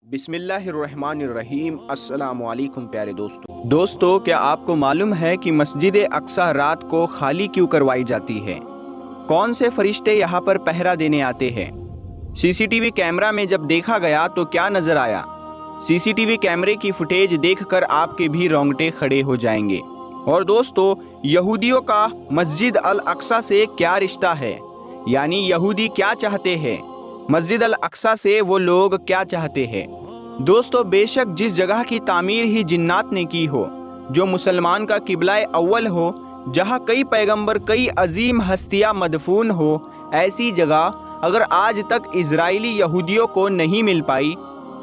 بسم اللہ الرحمن الرحیم۔ السلام علیکم پیارے دوستو کیا آپ کو معلوم ہے کہ مسجد اقصی رات کو خالی کیوں کروائی جاتی ہے؟ کون سے فرشتے یہاں پر پہرا دینے آتے ہیں؟ سی سی ٹی وی کیمرہ میں جب دیکھا گیا تو کیا نظر آیا؟ سی سی ٹی وی کیمرے کی فوٹیج دیکھ کر آپ کے بھی رونگٹے کھڑے ہو جائیں گے۔ اور دوستو، یہودیوں کا مسجد الاقصی سے کیا رشتہ ہے؟ یعنی یہودی کیا چاہتے ہیں؟ مسجد الاقصی سے وہ لوگ کیا چاہتے ہیں؟ دوستو، بے شک جس جگہ کی تعمیر ہی جنات نے کی ہو، جو مسلمان کا قبلہ اول ہو، جہاں کئی پیغمبر، کئی عظیم ہستیاں مدفون ہو، ایسی جگہ اگر آج تک اسرائیلی یہودیوں کو نہیں مل پائی،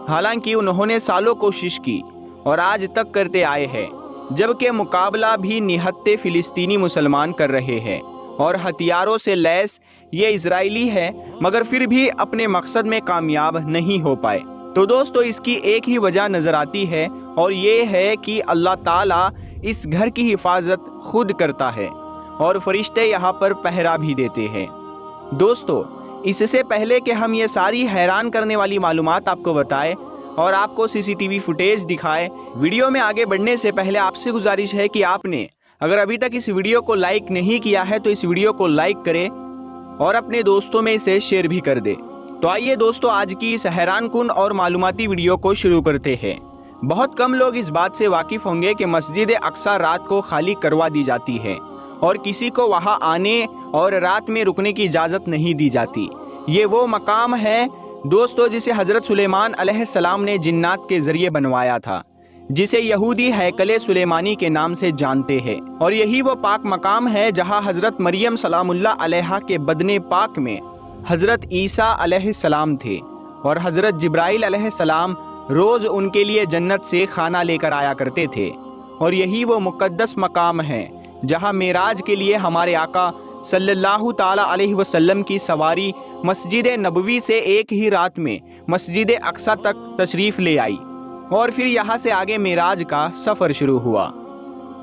حالانکہ انہوں نے سالوں کوشش کی اور آج تک کرتے آئے ہیں، جبکہ مقابلہ بھی نہتے فلسطینی مسلمان کر رہے ہیں اور ہتھیاروں سے لیس یہ اسرائیلی ہے، مگر پھر بھی اپنے مقصد میں کامیاب نہیں ہو پائے، تو دوستو اس کی ایک ہی وجہ نظر آتی ہے، اور یہ ہے کہ اللہ تعالیٰ اس گھر کی حفاظت خود کرتا ہے اور فرشتے یہاں پر پہرا بھی دیتے ہیں۔ دوستو، اس سے پہلے کہ ہم یہ ساری حیران کرنے والی معلومات آپ کو بتائیں اور آپ کو سی سی ٹی وی فوٹیج دکھائے، ویڈیو میں آگے بڑھنے سے پہلے آپ سے گزارش ہے کہ آپ نے اگر ابھی تک اس ویڈیو کو لائک نہیں کیا ہے تو اس ویڈیو کو لائک کرے اور اپنے دوستوں میں اسے شیئر بھی کر دے۔ تو آئیے دوستو، آج کی اس حیران کن اور معلوماتی ویڈیو کو شروع کرتے ہیں۔ بہت کم لوگ اس بات سے واقف ہوں گے کہ مسجد اقصی رات کو خالی کروا دی جاتی ہے اور کسی کو وہاں آنے اور رات میں رکنے کی اجازت نہیں دی جاتی۔ یہ وہ مقام ہے دوستو جسے حضرت سلیمان علیہ السلام نے جنات کے ذریعے بنوایا تھا، جسے یہودی ہیکل سلیمانی کے نام سے جانتے ہیں، اور یہی وہ پاک مقام ہے جہاں حضرت مریم سلام اللہ علیہا کے بدن پاک میں حضرت عیسیٰ علیہ السلام تھے، اور حضرت جبرائیل علیہ السلام روز ان کے لیے جنت سے کھانا لے کر آیا کرتے تھے، اور یہی وہ مقدس مقام ہے جہاں معراج کے لیے ہمارے آقا صلی اللہ تعالیٰ علیہ وسلم کی سواری مسجد نبوی سے ایک ہی رات میں مسجد اقصی تک تشریف لے آئی، اور پھر یہاں سے آگے معراج کا سفر شروع ہوا۔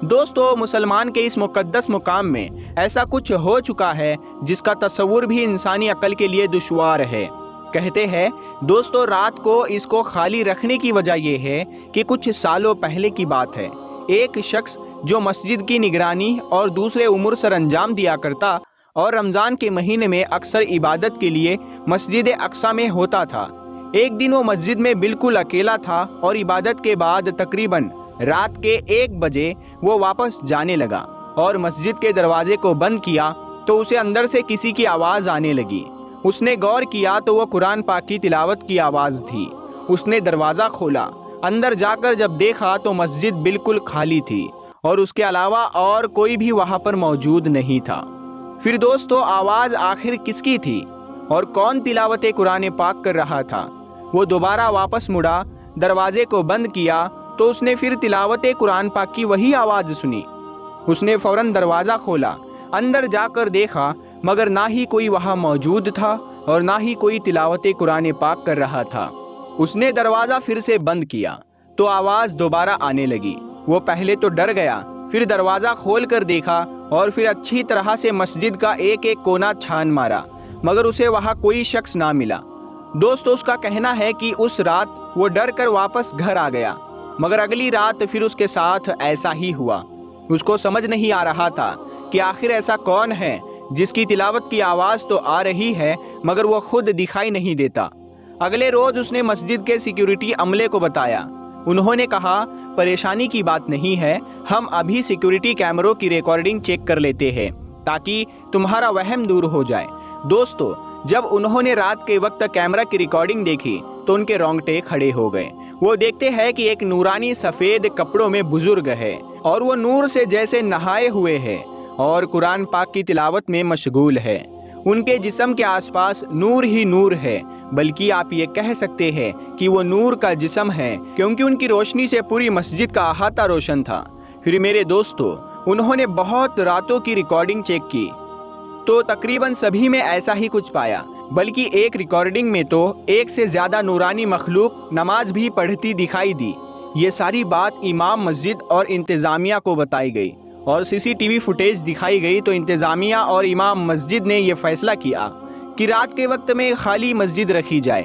دوستو، مسلمان کے اس مقدس مقام میں ایسا کچھ ہو چکا ہے جس کا تصور بھی انسانی عقل کے لیے دشوار ہے۔ کہتے ہیں دوستو، رات کو اس کو خالی رکھنے کی وجہ یہ ہے کہ کچھ سالوں پہلے کی بات ہے، ایک شخص جو مسجد کی نگرانی اور دوسرے امور سر انجام دیا کرتا اور رمضان کے مہینے میں اکثر عبادت کے لیے مسجد اقصی میں ہوتا تھا، ایک دن وہ مسجد میں بالکل اکیلا تھا اور عبادت کے بعد تقریباً رات کے 1 بجے وہ واپس جانے لگا اور مسجد کے دروازے کو بند کیا تو اسے اندر سے کسی کی آواز آنے لگی۔ اس نے غور کیا تو وہ قرآن پاک کی تلاوت کی آواز تھی۔ اس نے دروازہ کھولا، اندر جا کر جب دیکھا تو مسجد بالکل خالی تھی اور اس کے علاوہ اور کوئی بھی وہاں پر موجود نہیں تھا۔ پھر دوستو، آواز آخر کس کی تھی اور کون تلاوت قرآن پاک کر رہا تھا؟ وہ دوبارہ واپس مڑا، دروازے کو بند کیا تو اس نے پھر تلاوت قرآن پاک کی وہی آواز سنی۔ اس نے فوراً دروازہ کھولا، اندر جا کر دیکھا، مگر نہ ہی کوئی وہاں موجود تھا اور نہ ہی کوئی تلاوت قرآن پاک کر رہا تھا۔ اس نے دروازہ پھر سے بند کیا تو آواز دوبارہ آنے لگی۔ وہ پہلے تو ڈر گیا، پھر دروازہ کھول کر دیکھا اور پھر اچھی طرح سے مسجد کا ایک ایک کونا چھان مارا، مگر اسے وہاں کوئی شخص نہ ملا۔ دوستو، اس کا کہنا ہے کہ اس رات وہ ڈر کر واپس گھر آ گیا، مگر اگلی رات پھر اس کے ساتھ ایسا ہی ہوا۔ اس کو سمجھ نہیں آ رہا تھا کہ آخر ایسا کون ہے جس کی تلاوت کی آواز تو آ رہی ہے مگر وہ خود دکھائی نہیں دیتا۔ اگلے روز اس نے مسجد کے سیکیورٹی عملے کو بتایا۔ انہوں نے کہا، پریشانی کی بات نہیں ہے، ہم ابھی سیکیورٹی کیمروں کی ریکارڈنگ چیک کر لیتے ہیں تاکہ تمہارا وہم دور ہو جائے۔ دوستو، جب انہوں نے رات کے وقت کیمرہ کی ریکارڈنگ دیکھی تو ان کے رونگٹے کھڑے ہو گئے۔ وہ دیکھتے ہیں کہ ایک نورانی سفید کپڑوں میں بزرگ ہے اور وہ نور سے جیسے نہائے ہوئے ہے اور قرآن پاک کی تلاوت میں مشغول ہے۔ ان کے جسم کے آس پاس نور ہی نور ہے، بلکہ آپ یہ کہہ سکتے ہیں کہ وہ نور کا جسم ہے، کیونکہ ان کی روشنی سے پوری مسجد کا احاطہ روشن تھا۔ پھر میرے دوستو، انہوں نے بہت راتوں کی ریکارڈنگ چیک کی تو تقریباً سبھی میں ایسا ہی کچھ پایا، بلکہ ایک ریکارڈنگ میں تو ایک سے زیادہ نورانی مخلوق نماز بھی پڑھتی دکھائی دی۔ یہ ساری بات امام مسجد اور انتظامیہ کو بتائی گئی اور سی سی ٹی وی فوٹیج دکھائی گئی تو انتظامیہ اور امام مسجد نے یہ فیصلہ کیا کہ رات کے وقت میں خالی مسجد رکھی جائے،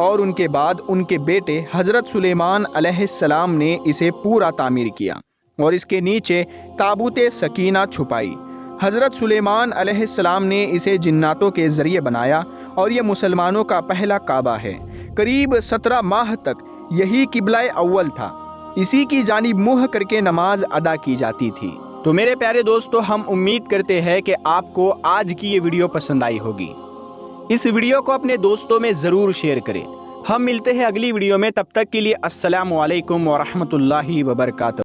اور ان کے بعد ان کے بیٹے حضرت سلیمان علیہ السلام نے اسے پورا تعمیر کیا اور اس کے نیچے تابوت سکینہ چھپائی۔ حضرت سلیمان علیہ السلام نے اسے جناتوں کے ذریعے بنایا اور یہ مسلمانوں کا پہلا کعبہ ہے۔ قریب 17 ماہ تک یہی قبلہ اول تھا، اسی کی جانب منہ کر کے نماز ادا کی جاتی تھی۔ تو میرے پیارے دوستو، ہم امید کرتے ہیں کہ آپ کو آج کی یہ ویڈیو پسند آئی ہوگی۔ اس ویڈیو کو اپنے دوستوں میں ضرور شیئر کریں۔ ہم ملتے ہیں اگلی ویڈیو میں، تب تک کے لیے السلام علیکم ورحمۃ اللہ وبرکاتہ۔